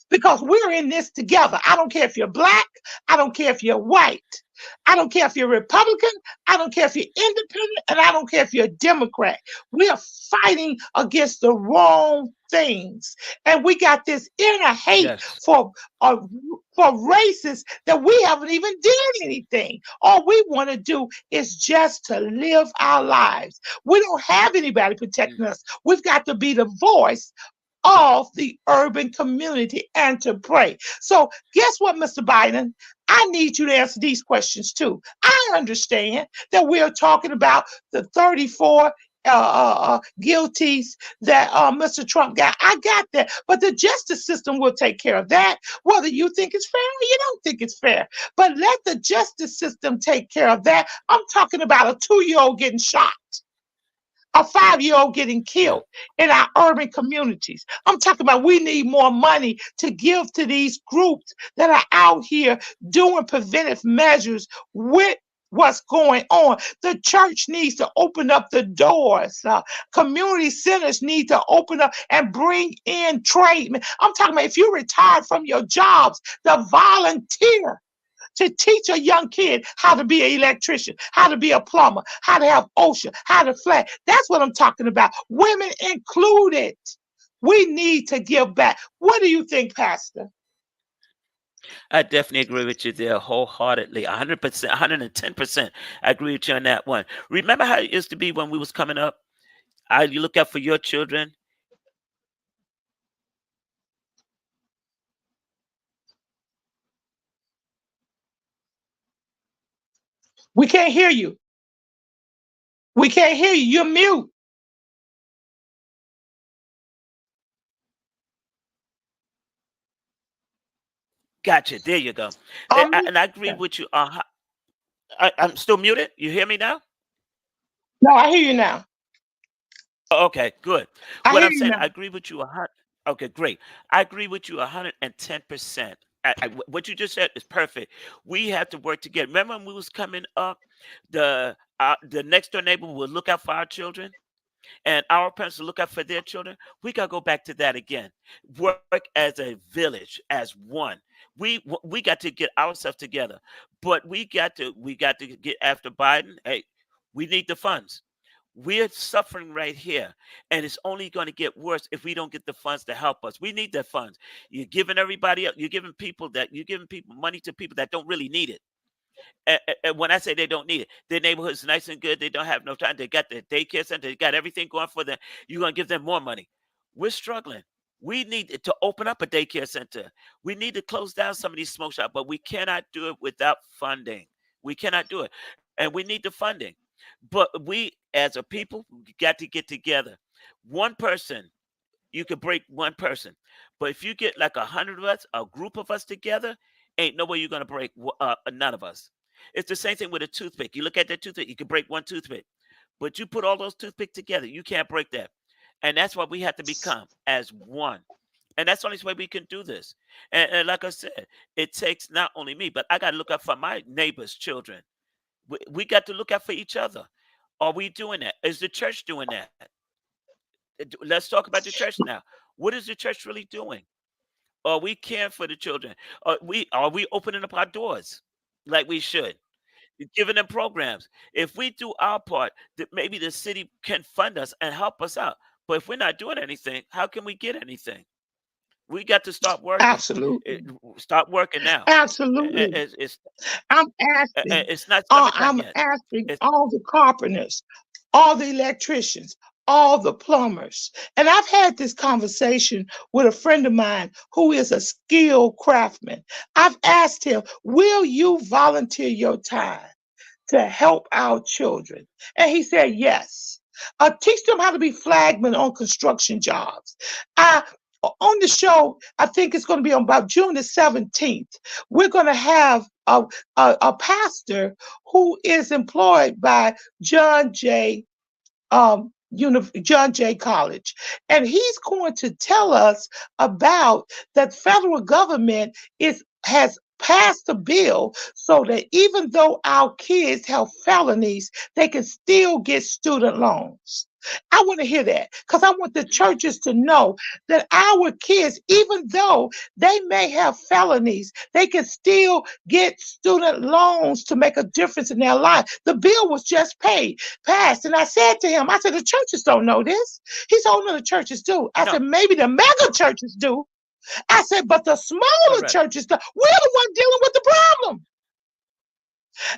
Because we're in this together. I don't care if you're black. I don't care if you're white. I don't care if you're Republican. I don't care if you're independent. And I don't care if you're a Democrat. We are fighting against the wrong things. And we got this inner hate for races that we haven't even did anything. All we want to do is just to live our lives. We don't have anybody protecting us. We've got to be the voice of the urban community and to pray. So guess what, Mr. Biden? I need you to answer these questions too. I understand that we are talking about the 34 guilties that Mr. Trump got. I got that. But the justice system will take care of that, whether you think it's fair or you don't think it's fair. But let the justice system take care of that. I'm talking about a 2-year-old getting shot. A 5-year-old getting killed in our urban communities. I'm talking about we need more money to give to these groups that are out here doing preventive measures with what's going on. The church needs to open up the doors. Community centers need to open up and bring in trade. I'm talking about if you're retired from your jobs, the volunteer to teach a young kid how to be an electrician, how to be a plumber, how to have OSHA, how to flat. That's what I'm talking about. Women included. We need to give back. What do you think, Pastor? I definitely agree with you there wholeheartedly. 100%, 110%. I agree with you on that one. Remember how it used to be when we was coming up? You look out for your children. We can't hear you. We can't hear you. You're mute. Gotcha. There you go. And I agree with you. I'm still muted. You hear me now? No, I hear you now. Okay, good. I What hear I'm you saying, I now. agree with you a hundred. Okay, great. I agree with you 110%. What you just said is perfect. We have to work together. Remember when we was coming up, the next door neighbor will look out for our children, and our parents will look out for their children. We gotta go back to that again. Work as a village, as one. We got to get ourselves together, but we got to get after Biden. Hey, we need the funds. We're suffering right here, and it's only going to get worse if we don't get the funds to help us. We need the funds. You're giving everybody up. You're giving people money to people that don't really need it. And when I say they don't need it, their neighborhood's nice and good. They don't have no time. They got their daycare center. They got everything going for them. You're going to give them more money. We're struggling. We need to open up a daycare center. We need to close down some of these smoke shops, but we cannot do it without funding. We cannot do it. And we need the funding. But we, as a people, we got to get together. One person, you could break one person. But if you get like 100 of us, a group of us together, ain't no way you're going to break none of us. It's the same thing with a toothpick. You look at that toothpick, you can break one toothpick. But you put all those toothpicks together, you can't break that. And that's what we have to become as one. And that's the only way we can do this. And like I said, it takes not only me, but I got to look out for my neighbors' children. We got to look out for each other. Are we doing that? Is the church doing that? Let's talk about the church now. What is the church really doing? Are we caring for the children? Are we opening up our doors like we should? Giving them programs. If we do our part, that maybe the city can fund us and help us out. But if we're not doing anything, how can we get anything? We got to start working. Absolutely. Start working now. Absolutely. It's I'm asking, it's not summertime I'm yet. asking It's all the carpenters, all the electricians, all the plumbers. And I've had this conversation with a friend of mine who is a skilled craftsman. I've asked him, will you volunteer your time to help our children? And he said, yes. Teach them how to be flagmen on construction jobs. I on the show, I think it's going to be on about June the 17th. We're going to have a pastor who is employed by John J John Jay College. And he's going to tell us about that federal government has passed a bill so that even though our kids have felonies, they can still get student loans. I want to hear that because I want the churches to know that our kids, even though they may have felonies, they can still get student loans to make a difference in their life. The bill was just passed. And I said to him, I said, the churches don't know this. He said, oh, no, the churches do. I no said, maybe the mega churches do. I said, but the smaller correct, churches, we're the one dealing with the problem.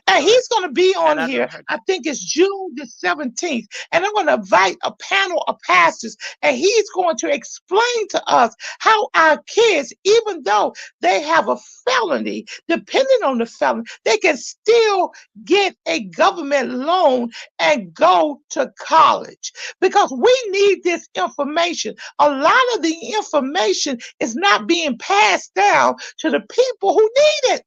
And correct. he's going to be on And I here, never heard I that. think it's June the 17th. And I'm going to invite a panel of pastors, and he's going to explain to us how our kids, even though they have a felony, depending on the felony, they can still get a government loan and go to college because we need this information. A lot of the information is not being passed down to the people who need it.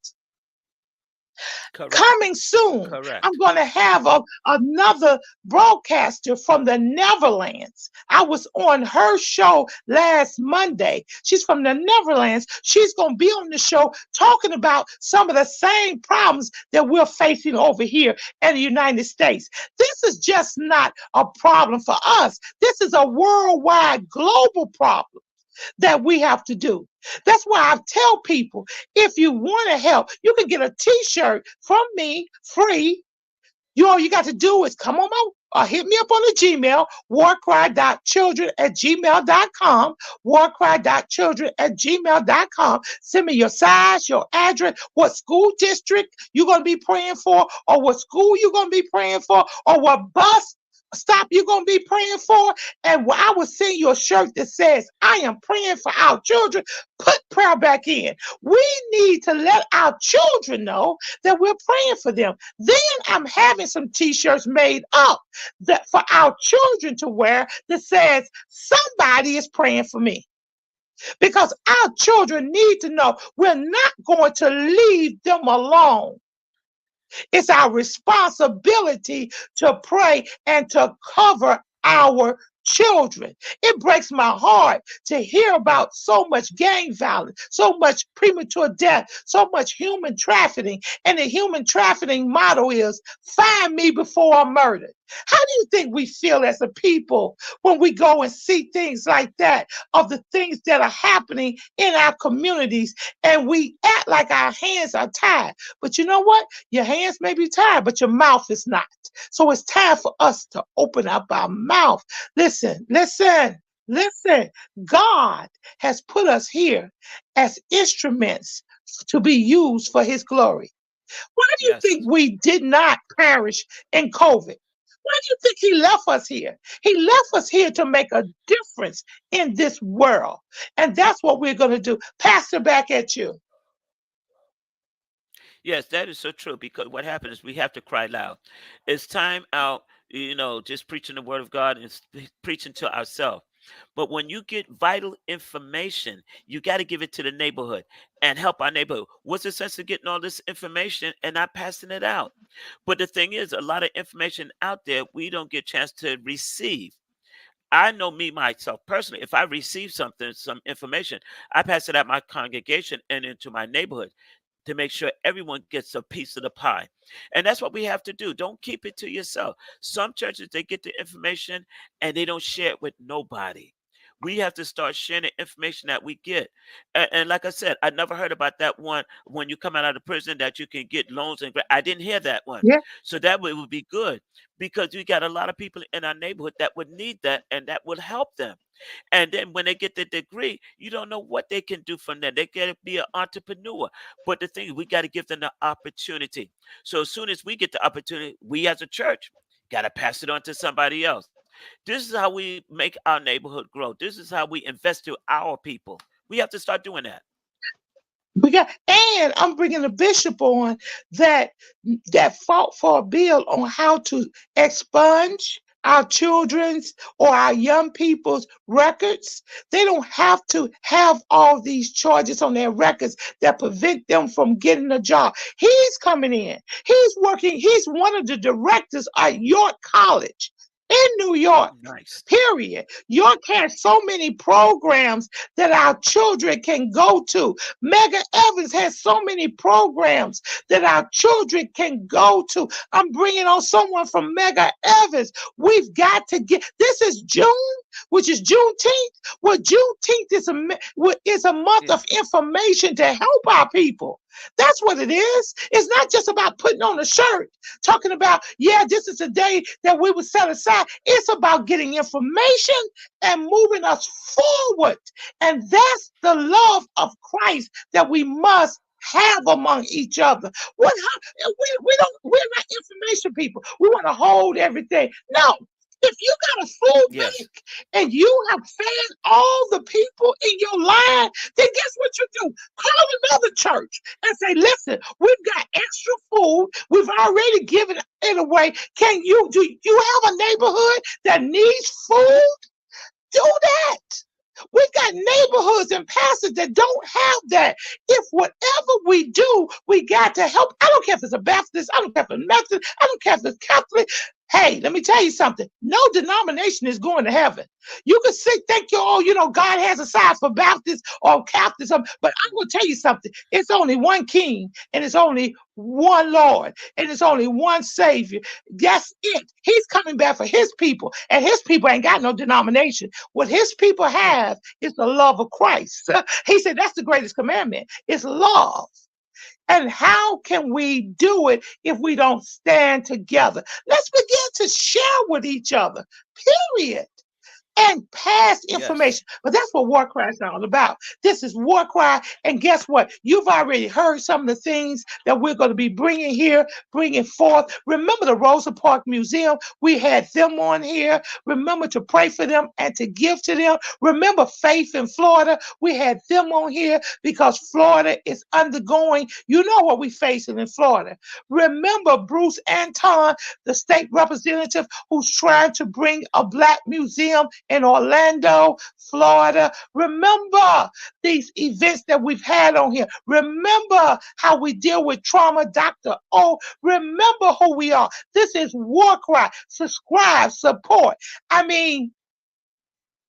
Correct, Coming soon, I'm correct. going to have another broadcaster from the Netherlands. I was on her show last Monday. She's from the Netherlands. She's going to be on the show talking about some of the same problems that we're facing over here in the United States. This is just not a problem for us. This is a worldwide, global problem that we have to do. That's why I tell people, if you want to help, you can get a t-shirt from me free. All you got to do is come on hit me up on the Gmail, warcry.children@gmail.com, warcry.children@gmail.com. Send me your size, your address, what school district you're going to be praying for, or what school you're going to be praying for, or what bus stop you're going to be praying for. And I will send you a shirt that says, I am praying for our children. Put prayer back in. We need to let our children know that we're praying for them. Then I'm having some t-shirts made up that for our children to wear that says, somebody is praying for me. Because our children need to know we're not going to leave them alone. It's our responsibility to pray and to cover our children. It breaks my heart to hear about so much gang violence, so much premature death, so much human trafficking. And the human trafficking motto is find me before I'm murdered. How do you think we feel as a people when we go and see things like that, of the things that are happening in our communities, and we act like our hands are tied? But you know what? Your hands may be tied, but your mouth is not. So it's time for us to open up our mouth. Listen, listen, listen. God has put us here as instruments to be used for his glory. Why do you think Yes. we did not perish in COVID? Why do you think he left us here? He left us here to make a difference in this world. And that's what we're going to do. Pastor, back at you. Yes, that is so true because what happens is we have to cry loud. It's time out, just preaching the word of God and preaching to ourselves. But when you get vital information, you got to give it to the neighborhood and help our neighborhood. What's the sense of getting all this information and not passing it out? But the thing is, a lot of information out there we don't get a chance to receive. I know me myself personally. If I receive something, some information, I pass it out my congregation and into my neighborhood to make sure everyone gets a piece of the pie. And that's what we have to do. Don't keep it to yourself. Some churches, they get the information and they don't share it with nobody. We have to start sharing the information that we get. And like I said, I never heard about that one when you come out of prison that you can get loans and I didn't hear that one. Yeah. So that would be good because we got a lot of people in our neighborhood that would need that and that would help them. And then when they get the degree, you don't know what they can do from there. They got to be an entrepreneur. But the thing is, we got to give them the opportunity. So as soon as we get the opportunity, we as a church got to pass it on to somebody else. This is how we make our neighborhood grow. This is how we invest to our people. We have to start doing that. We got, and I'm bringing the bishop on that fought for a bill on how to expunge our children's or our young people's records. They don't have to have all these charges on their records that prevent them from getting a job. He's coming in. He's working. He's one of the directors at York College in New York. Oh, nice. Period. York has so many programs that our children can go to. Mega Evans has so many programs that our children can go to. I'm bringing on someone from Mega Evans. We've got to get, this is June, which is Juneteenth. Well, Juneteenth is a month of information to help our people. That's what it is. It's not just about putting on a shirt, talking about, yeah, this is a day that we will set aside. It's about getting information and moving us forward. And that's the love of Christ that we must have among each other. We're not information people. We want to hold everything. No. If you got a food bank and you have fed all the people in your line, then guess what you do? Call another church and say, listen, we've got extra food. We've already given it away. Do you have a neighborhood that needs food? Do that. We've got neighborhoods and pastors that don't have that. If whatever we do, we got to help. I don't care if it's a Baptist, I don't care if it's Methodist, I don't care if it's Catholic. Hey, let me tell you something. No denomination is going to heaven. You can think God has a side for Baptists or Catholics, but I'm going to tell you something. It's only one King, and it's only one Lord, and it's only one Savior. That's it. He's coming back for his people, and his people ain't got no denomination. What his people have is the love of Christ. He said that's the greatest commandment. It's love. And how can we do it if we don't stand together? Let's begin to share with each other, period. And pass information. But that's what War Cry is all about. This is War Cry. And guess what? You've already heard some of the things that we're going to be bringing here, bringing forth. Remember the Rosa Parks Museum? We had them on here. Remember to pray for them and to give to them. Remember Faith in Florida? We had them on here because Florida is undergoing, you know what we're facing in Florida. Remember Bruce Anton, the state representative who's trying to bring a Black museum in Orlando, Florida. Remember these events that we've had on here. Remember how we deal with trauma, Dr. O. Remember who we are. This is War Cry. Subscribe, support. I mean,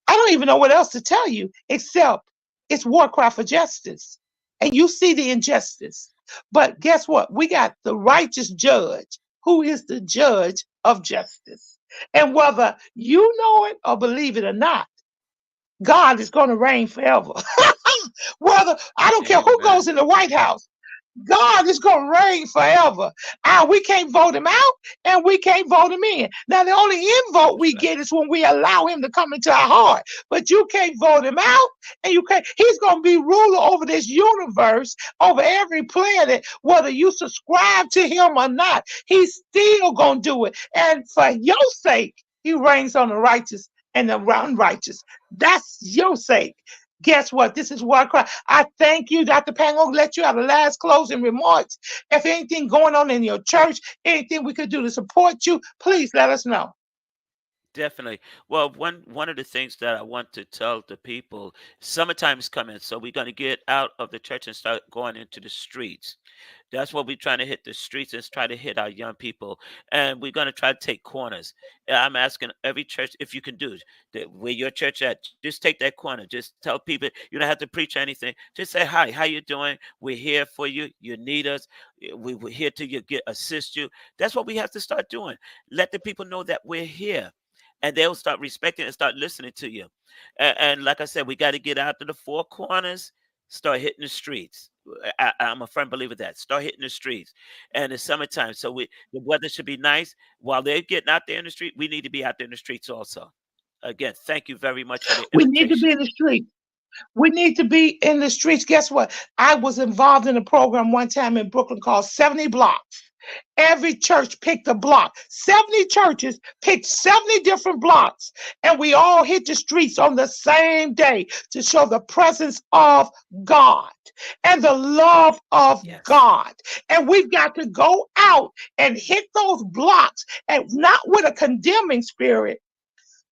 I don't even know what else to tell you except it's War Cry for justice. And you see the injustice. But guess what? We got the righteous judge who is the judge of justice. And whether you know it or believe it or not, God is going to reign forever. Whether I don't care who goes in the White House, God is going to reign forever. We can't vote him out and we can't vote him in. Now, the only in vote we get is when we allow him to come into our heart. But you can't vote him out and you can't. He's going to be ruler over this universe, over every planet, whether you subscribe to him or not. He's still going to do it. And for your sake, he reigns on the righteous and the unrighteous. That's your sake. Guess what? This is War Cry. I thank you, Dr. Pang. I'm going to let you have the last closing remarks. If anything going on in your church, anything we could do to support you, please let us know. Definitely. Well, one of the things that I want to tell the people, summertime is coming, so we're going to get out of the church and start going into the streets. That's what we're trying to hit the streets and try to hit our young people. And we're going to try to take corners. I'm asking every church if you can do it. Where your church at, just take that corner. Just tell people, you don't have to preach anything. Just say, hi, how you doing? We're here for you. You need us. We're here to assist you. That's what we have to start doing. Let the people know that we're here. And they'll start respecting and start listening to you. And like I said, we got to get out to the four corners, start hitting the streets. I'm a firm believer that. Start hitting the streets. And it's summertime, so the weather should be nice. While they're getting out there in the street, we need to be out there in the streets also. Again, thank you very much for the We invitation. need to be in the streets. We need to be in the streets. Guess what? I was involved in a program one time in Brooklyn called 70 Blocks. Every church picked a block. 70 churches picked 70 different blocks. And we all hit the streets on the same day to show the presence of God and the love of God. And we've got to go out and hit those blocks, and not with a condemning spirit,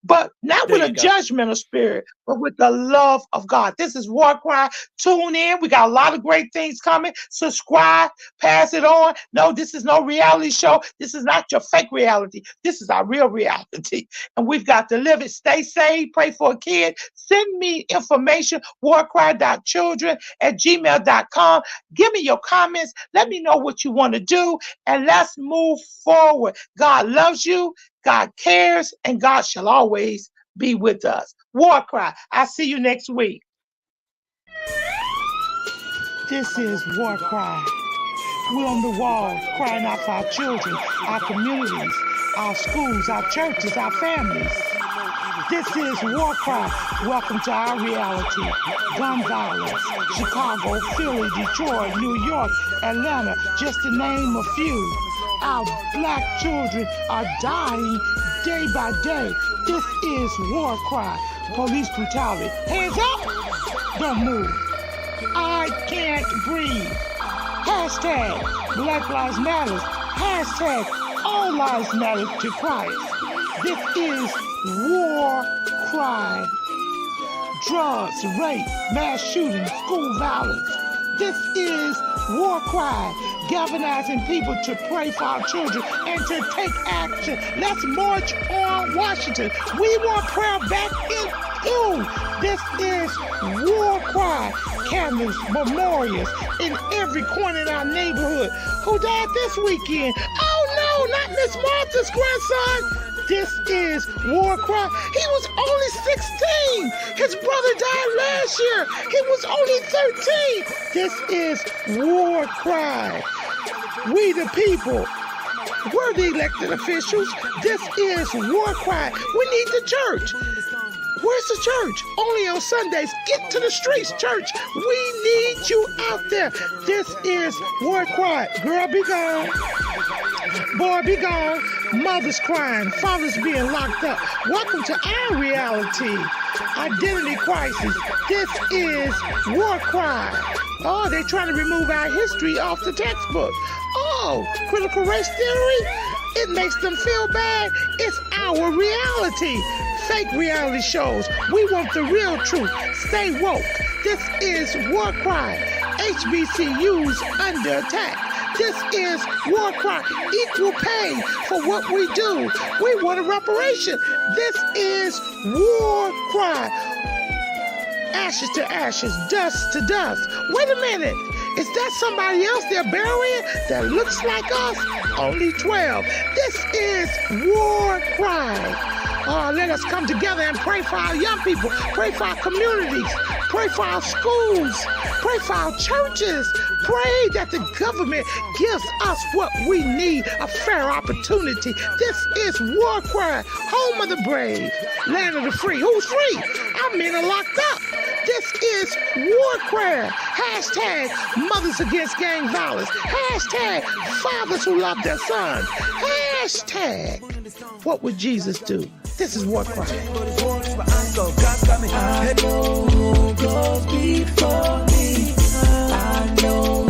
but not with a judgmental spirit, but with the love of God. This is War Cry. Tune in. We got a lot of great things coming. Subscribe, pass it on. No, this is no reality show. This is not your fake reality. This is our real reality. And we've got to live it. Stay safe. Pray for a kid. Send me information, warcry.children@gmail.com. Give me your comments. Let me know what you want to do. And let's move forward. God loves you. God cares, and God shall always be with us. War Cry. I'll see you next week. This is War Cry. We're on the wall crying out for our children, our communities, our schools, our churches, our families. This is War Cry. Welcome to our reality. Gun violence. Chicago, Philly, Detroit, New York, Atlanta, just to name a few. Our black children are dying day by day. This is War Cry. Police brutality. Hands up. Don't move. I can't breathe. Hashtag Black Lives Matter. Hashtag All Lives Matter to Christ. This is War Cry. Drugs, rape, mass shootings, school violence. This is War Cry, galvanizing people to pray for our children and to take action. Let's march on Washington. We want prayer back in you. This is War Cry, candles, memorials in every corner in our neighborhood. Who died this weekend? Oh no, not Miss Martha's grandson. This is War Cry. He was only 16. His brother died last year. He was only 13. This is War Cry. We the people. We're the elected officials. This is War Cry. We need the church. Where's the church? Only on Sundays. Get to the streets, church. We need you out there. This is War Cry. Girl, be gone. Boy, be gone. Mothers crying. Fathers being locked up. Welcome to our reality. Identity crisis. This is War Cry. Oh, they're trying to remove our history off the textbook. Oh, critical race theory? It makes them feel bad. It's our reality. fake reality shows. We want the real truth. Stay woke. This is War Cry. HBCUs under attack. This is War Cry. Equal pay for what we do. We want a reparation. This is War Cry. Ashes to ashes, dust to dust. Wait a minute. Is that somebody else they're burying that looks like us? Only 12. This is War Cry. Let us come together and pray for our young people, pray for our communities, pray for our schools, pray for our churches, pray that the government gives us what we need, a fair opportunity. This is War Cry, home of the brave, land of the free. Who's free? Our men are locked up. This is War Cry. Hashtag mothers against gang violence. Hashtag fathers who love their sons. Hashtag what would Jesus do? This is War Cry. I know who goes before me. I know